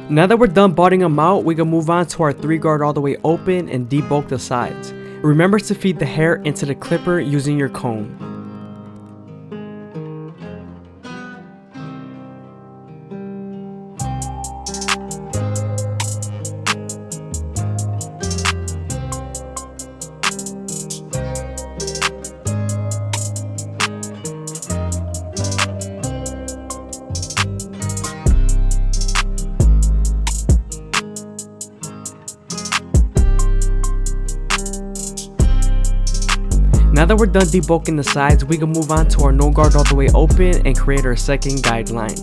Now that we're done butting them out, we can move on to our 3 guard all the way open and debulk the sides. Remember to feed the hair into the clipper using your comb. Now that we're done debulking the sides, we can move on to our no guard all the way open and create our second guideline.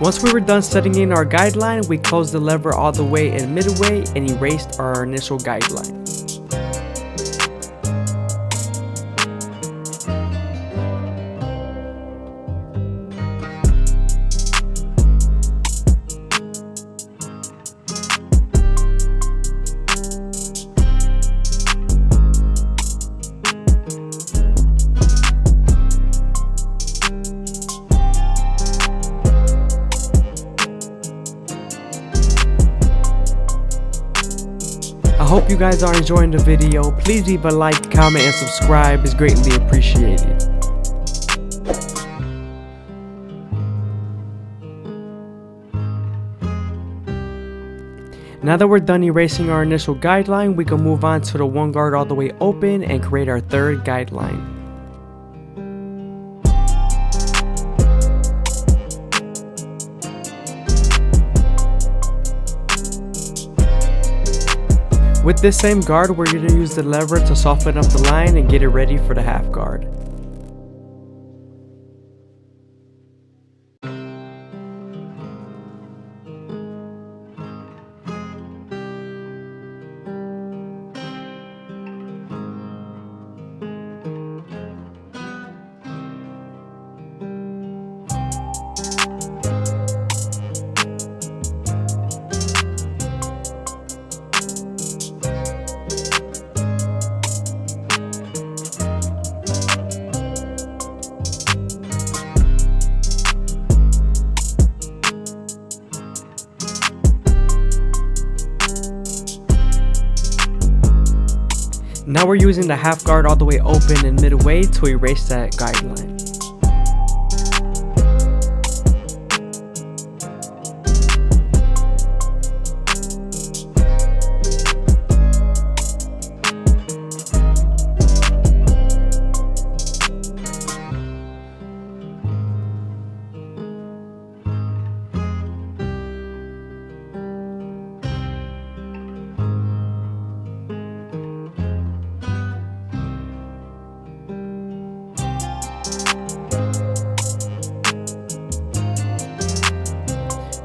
Once we were done setting in our guideline, we closed the lever all the way and midway and erased our initial guideline. I hope you guys are enjoying the video. Please leave a like, comment, and subscribe. It's greatly appreciated. Now that we're done erasing our initial guideline, we can move on to the 1 guard all the way open and create our third guideline. With this same guard, we're going to use the lever to soften up the line and get it ready for the half guard. Now we're using the half guard all the way open and midway to erase that guideline.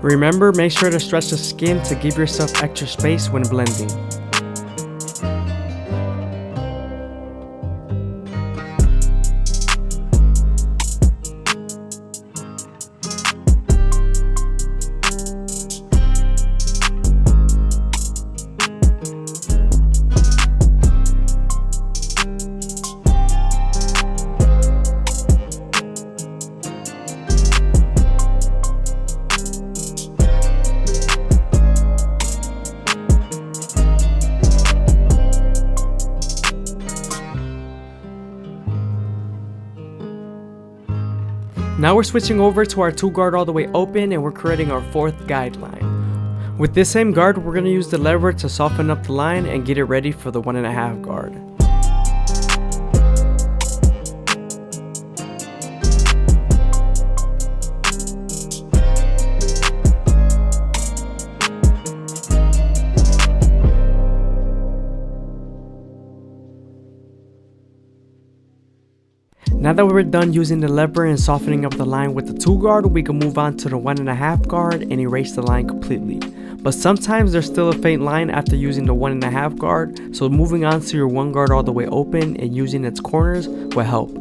Remember, make sure to stretch the skin to give yourself extra space when blending. Now we're switching over to our 2 guard all the way open and we're creating our 4th guideline. With this same guard, we're going to use the lever to soften up the line and get it ready for the 1.5 guard. Now that we're done using the lever and softening up the line with the 2 guard, we can move on to the 1.5 guard and erase the line completely. But sometimes there's still a faint line after using the 1.5 guard, so moving on to your 1 guard all the way open and using its corners will help.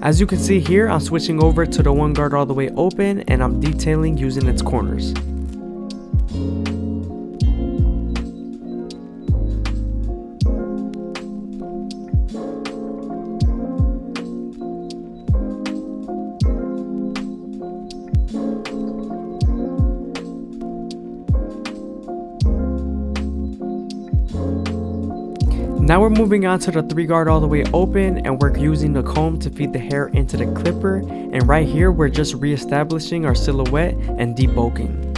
As you can see here, I'm switching over to the 1 guard all the way open and I'm detailing using its corners. Now we're moving on to the 3 guard all the way open and we're using the comb to feed the hair into the clipper, and right here we're just re-establishing our silhouette and debulking.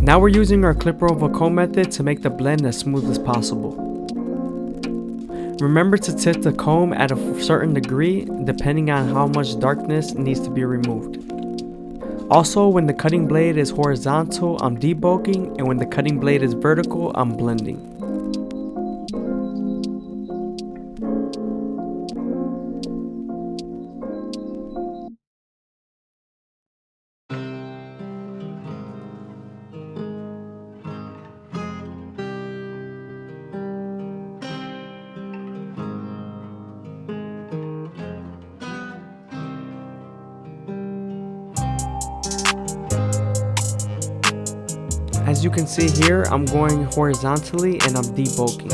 Now we're using our clipper over comb method to make the blend as smooth as possible. Remember to tip the comb at a certain degree depending on how much darkness needs to be removed. Also, when the cutting blade is horizontal, I'm debulking, and when the cutting blade is vertical, I'm blending. As you can see here, I'm going horizontally and I'm debulking.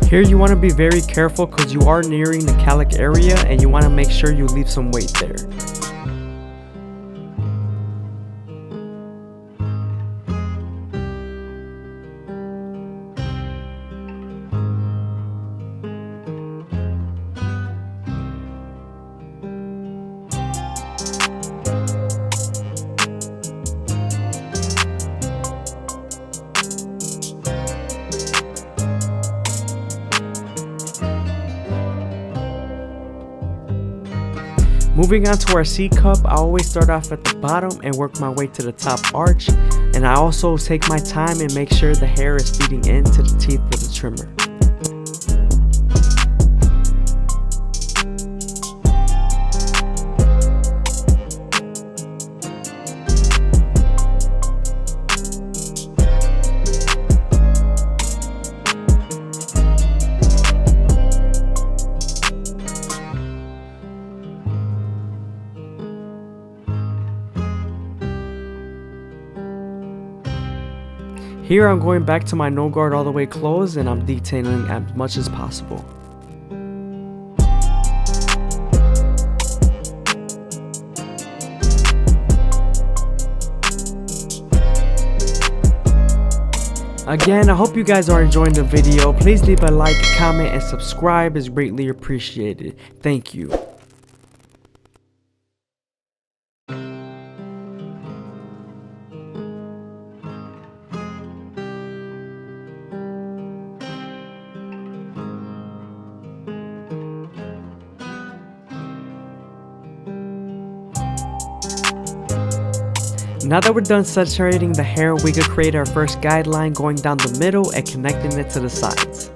Here you want to be very careful because you are nearing the calic area and you want to make sure you leave some weight there. Moving on to our C cup, I always start off at the bottom and work my way to the top arch, and I also take my time and make sure the hair is feeding into the teeth of the trimmer. Here I'm going back to my no guard all the way closed and I'm detailing as much as possible. Again, I hope you guys are enjoying the video. Please leave a like, comment, and subscribe is greatly appreciated. Thank you. Now that we're done saturating the hair, we could create our first guideline going down the middle and connecting it to the sides.